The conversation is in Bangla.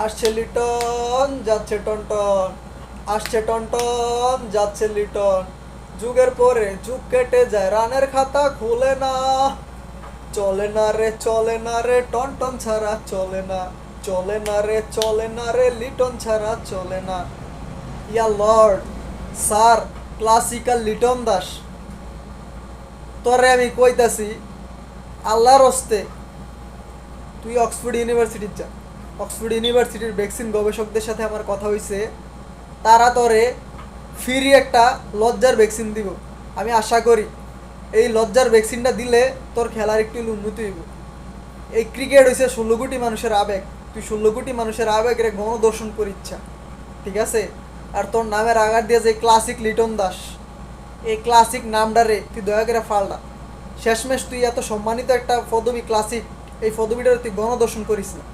আসছে লিটন যাচ্ছে টনটন, আসছে টনটন যাচ্ছে লিটন, যুগের পরে যুগ কেটে যায় রানের খাতা খুলে না, চলে না রে চলে না রে টনটন ছাড়া চলে না, চলে না রে চলে না রে লিটন ছাড়া চলে না। ইয়া lord sir, classical Liton Das, তোরে আমি কইতাছি আল্লাহর হস্তে তুই অক্সফোর্ড ইউনিভার্সিটির যা। অক্সফোর্ড ইউনিভার্সিটির ভ্যাকসিন গবেষকদের সাথে আমার কথা হয়েছে, তারা তোরে ফ্রি একটা লজ্জার ভ্যাকসিন দিব। আমি আশা করি এই লজ্জার ভ্যাকসিনটা দিলে তোর খেলার একটু উন্নতি হইব। এই ক্রিকেট হয়েছে 16 কোটি মানুষের আবেগ, তুই 16 কোটি মানুষের আবেগের গণদর্শন করিচ্ছা, ঠিক আছে? আর তোর নামের আগার দিয়ে যে ক্লাসিক লিটন দাস, এই ক্লাসিক নামটারে তুই দয়া করে ফালটা। শেষমেশ তুই এত সম্মানিত একটা পদবী ক্লাসিক, এই পদবীটারে তুই গণদর্শন করিস না।